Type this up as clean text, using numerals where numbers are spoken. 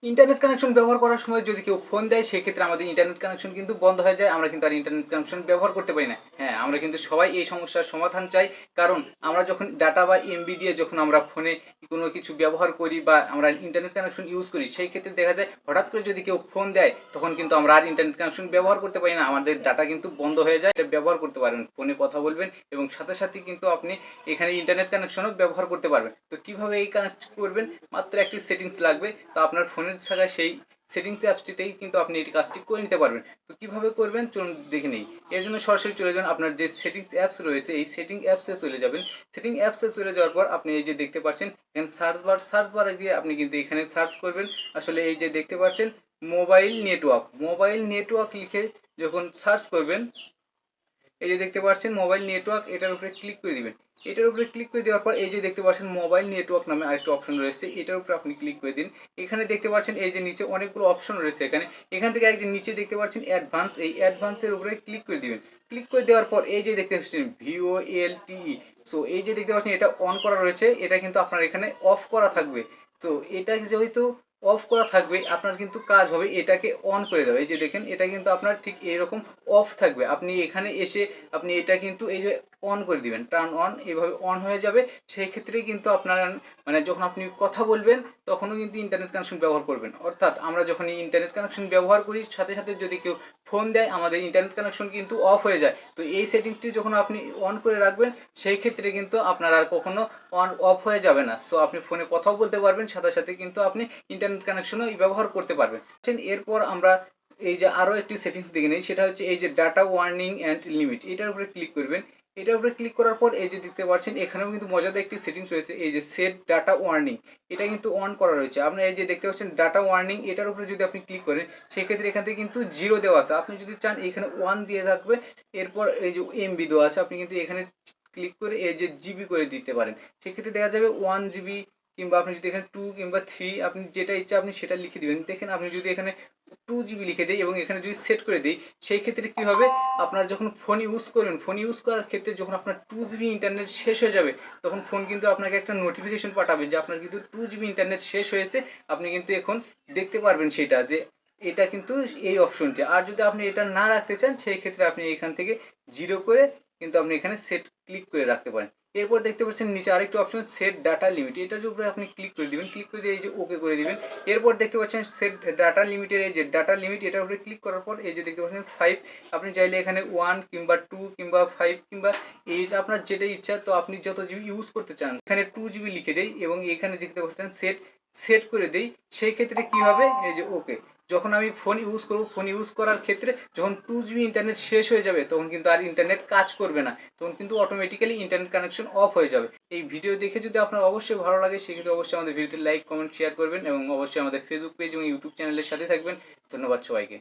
Internet connection ব্যবহার করার সময় যদি কেউ ফোন দেয় সেক্ষেত্রে আমাদের ইন্টারনেট কানেকশন কিন্তু বন্ধ হয়ে যায়, আমরা কিন্তু আর ইন্টারনেট কানেকশন ব্যবহার করতে পারি না। হ্যাঁ, আমরা কিন্তু সবাই এই সমস্যার সমাধান চাই, কারণ আমরা যখন ডাটা বা এমবি দিয়ে যখন আমরা ফোনে কোনো কিছু ব্যবহার করি বা আমরা ইন্টারনেট কানেকশন ইউজ করি, সেই ক্ষেত্রে দেখা যায় হঠাৎ করে যদি কেউ ফোন দেয় তখন কিন্তু আমরা আর ইন্টারনেট কানেকশন ব্যবহার করতে পারি না, আমাদের ডাটা কিন্তু বন্ধ হয়ে যায়। এটা ব্যবহার করতে পারবেন, ফোনে কথা বলবেন এবং সাথে সাথে কিন্তু আপনি এখানে ইন্টারনেট কানেকশনও ব্যবহার করতে পারবেন। তো কীভাবে এই কানেক্ট করবেন, মাত্র একটি সেটিংস লাগবে। তো আপনার ফোনের জায়গায় সেই সেটিংস অ্যাপসটিতেই কিন্তু আপনি এই কাজটি করে নিতে পারবেন। তো কীভাবে করবেন চলুন দেখে নিই। এর জন্য সরাসরি চলে যান আপনার যে সেটিংস অ্যাপস রয়েছে, এই সেটিং অ্যাপসে চলে যাবেন। সেটিং অ্যাপসে চলে যাওয়ার পর আপনি এই যে দেখতে পাচ্ছেন এখানে সার্চ বারে গিয়ে আপনি কিন্তু এখানে সার্চ করবেন। আসলে এই যে দেখতে পাচ্ছেন মোবাইল নেটওয়ার্ক লিখে যখন সার্চ করবেন, এই যে দেখতে পাচ্ছেন মোবাইল নেটওয়ার্ক, এটার উপরে ক্লিক করে দিবেন। এটার উপরে ক্লিক করে দেওয়ার পর এই যে দেখতে পাচ্ছেন মোবাইল নেটওয়ার্ক নামে আরেকটা অপশন রয়েছে, এটার উপরে আপনি ক্লিক করে দিন। এখানে দেখতে পাচ্ছেন এই যে নিচে অনেকগুলো অপশন রয়েছে, এখান থেকে একজন নিচে দেখতে পাচ্ছেন অ্যাডভান্স, এই অ্যাডভান্সের উপরে ক্লিক করে দিবেন। ক্লিক করে দেওয়ার পর এই যে দেখতে পাচ্ছেন VOLTE, সো এই যে দেখতে পাচ্ছেন এটা অন করা রয়েছে, এটা কিন্তু আপনার এখানে অফ করা থাকবে। তো এটা যেহেতু অফ করা থাকবে, আপনার কিন্তু কাজ হবে এটাকে অন করে দেওয়া। এই যে দেখেন এটা কিন্তু আপনার ঠিক এরকম অফ থাকবে, আপনি এখানে এসে আপনি এটা কিন্তু এই যে অন করে দিবেন, টার্ন অন, এভাবে অন হয়ে যাবে। সেই ক্ষেত্রে কিন্তু আপনার মানে যখন আপনি কথা বলবেন তখনও কিন্তু ইন্টারনেট কানেকশন ব্যবহার করবেন। অর্থাৎ আমরা যখন এই ইন্টারনেট কানেকশন ব্যবহার করি সাথে সাথে যদি কেউ ফোন দেয় আমাদের ইন্টারনেট কানেকশন কিন্তু অফ হয়ে যায়। তো এই সেটিংসটি যখন আপনি অন করে রাখবেন সেই ক্ষেত্রে কিন্তু আপনার আর কখনো অন অফ হয়ে যাবে না। সো আপনি ফোনে কথাও বলতে পারবেন, সাথে সাথে কিন্তু আপনি ইন্টারনেট কানেকশনও ব্যবহার করতে পারবেন। এরপর আমরা এই যে আরও একটি সেটিংস দেখে নিই, সেটা হচ্ছে এই যে ডাটা ওয়ার্নিং অ্যান্ড লিমিট, এটার উপরে ক্লিক করবেন। এটার উপরে ক্লিক করার পর এই যে দেখতে পাচ্ছেন এখানেও কিন্তু মজাদার একটি সেটিংস রয়েছে, এই যে সেট ডাটা ওয়ার্নিং, এটা কিন্তু অন করা রয়েছে। আপনার এই যে দেখতে পাচ্ছেন ডাটা ওয়ার্নিং, এটার উপরে যদি আপনি ক্লিক করেন সেক্ষেত্রে এখান থেকে কিন্তু 0 দেওয়া আছে, আপনি যদি চান এখানে 1 দিয়ে থাকবে। এরপর এই যে এমবি দেওয়া আছে, আপনি কিন্তু এখানে ক্লিক করে এই যে জিবি করে দিতে পারেন। সেক্ষেত্রে দেখা যাবে 1 জিবি, কিংবা আপনি যদি এখানে 2 কিংবা 3 আপনি যেটা ইচ্ছা আপনি সেটা লিখে দিবেন। দেখেন আপনি যদি এখানে 2 জিবি লিখে দিই এবং এখানে যদি সেট করে দিই সেই ক্ষেত্রে কী হবে, আপনার যখন ফোন ইউজ করবেন, ফোন ইউজ করার ক্ষেত্রে যখন আপনার 2 জিবি ইন্টারনেট শেষ হয়ে যাবে তখন ফোন কিন্তু আপনাকে একটা নোটিফিকেশন পাঠাবে যে আপনার কিন্তু 2 জিবি ইন্টারনেট শেষ হয়েছে। আপনি কিন্তু এখন দেখতে পারবেন সেটা, যে এটা কিন্তু এই অপশনটি। আর যদি আপনি এটা না রাখতে চান সেই ক্ষেত্রে আপনি এখান থেকে 0 করে কিন্তু আপনি এখানে সেট ক্লিক করে রাখতে পারেন। এরপর দেখতে পাচ্ছেন নিচে আরেকটি অপশন সেট ডাটা লিমিট, এটার উপরে আপনি ক্লিক করে দিবেন। ক্লিক করে দিয়ে এই যে ওকে করে দিবেন। এরপর দেখতে পাচ্ছেন সেট ডাটা লিমিটের এই যে ডাটা লিমিট, এটার উপরে ক্লিক করার পর এই যে দেখতে পাচ্ছেন 5, আপনি চাইলে এখানে 1 কিংবা 2 কিংবা 5 কিংবা এইটা আপনার যেটা ইচ্ছা, তো আপনি যত জিবি ইউজ করতে চান এখানে 2 জিবি লিখে দেই এবং এখানে দেখতে পাচ্ছেন সেট সেট করে দেই। সেই ক্ষেত্রে কি হবে, এই যে ওকে, যখন আমি ফোন ইউজ করব, ফোন ইউজ করার ক্ষেত্রে যখন 2 জিবি ইন্টারনেট শেষ হয়ে যাবে তখন কিন্তু আর ইন্টারনেট কাজ করবে না, তখন কিন্তু অটোমেটিক্যালি ইন্টারনেট কানেকশন অফ হয়ে যাবে। এই ভিডিও দেখে যদি আপনার অবশ্যই ভালো লাগে সেক্ষেত্রে অবশ্যই আমাদের ভিডিওতে লাইক, কমেন্ট, শেয়ার করবেন এবং অবশ্যই আমাদের ফেসবুক পেজ এবং ইউটিউব চ্যানেলের সাথে থাকবেন। ধন্যবাদ সবাইকে।